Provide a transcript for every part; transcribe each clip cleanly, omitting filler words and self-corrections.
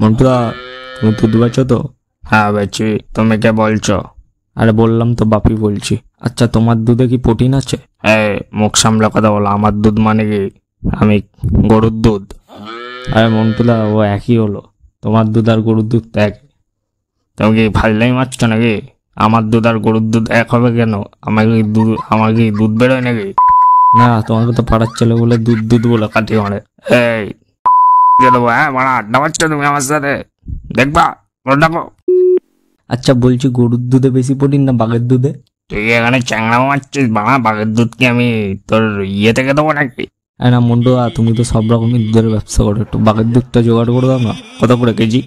মন্টুদা, তুমি দুধ বেচো তো? হ্যাঁ বেচি। তুমি কে বলছো? আরে বললাম তো, বাপি বলছি। আচ্ছা, তোমার দুধে কি প্রোটিন আছে? হ্যাঁ, মুখ সামলা কথা বলো। আমার দুধ মানে কি? আমি গরুর দুধ। আরে মন্টুদা, ও একই হলো। তোমার দুধ আর গরুর দুধ তো এক। তুমি কি ফাইলাই মারছো নাকি? আমার দুধ আর গরুর দুধ এক হবে কেন? আমার কি দুধ বেরোয় নাকি? না, তোমাকে তো পাড়ার ছেলে বলে দুধ দুধ বলে কাটি মারে। এই দেবো, হ্যাঁ মারা আড্ডা মারছো তুমি আমার সাথে? দেখবা ডাকো। আচ্ছা বলছি, গরুর দুধে বেশি প্রোটিন না বাঘের দুধে? তুই এখানে চ্যাংড়া মারছিস বাড়া? বাঘের দুধ কি আমি তোর ইয়ে থেকে দেবো নাকি? হ্যাঁ না মন্টুদা, তুমি তো সব রকমই দুধের ব্যবসা করো, একটু বাঘের দুধটা জোগাড় করে দাও না। কত করে কেজি?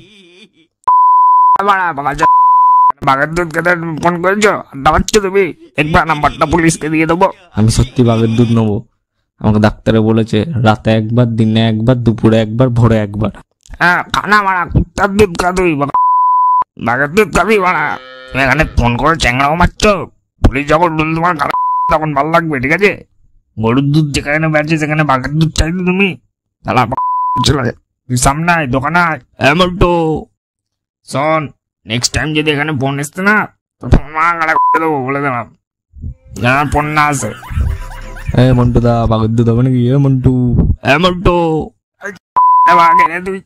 বাঘের দুধ খেতে ফোন করেছো? আড্ডা মারছো তুমি? একবার নাম্বারটা পুলিশকে দিয়ে দেবো। আমি সত্যি বাঘের দুধ নেবো। আমাকে ডাক্তারে বলেছে রাতে একবার, দিনে একবার, দুপুরে একবার, ভোরে একবার। হ্যাঁ খানা মারা, কুত্তার দুধ খা তুই, বাঘের দুধ খাবি মারা। তুমি এখানে ফোন করে চ্যাংড়াও মারছো। পুলিশ যখন তোমার তখন ভালো লাগবে, ঠিক আছে? গরুর দুধ যেখানে বেঁচে সেখানে বাঘের দুধ চাইলে তুমি সামনে দোকানে এমন তো শোন, নেক্সট টাইম যদি এখানে ফোন আসতে না তো ফোন দেবো, বলে দিলাম। যেন ফোন না আসে। মন্টু দা, বাঘের দুধ হবে নাকি? মন্টু, মন্টু তুই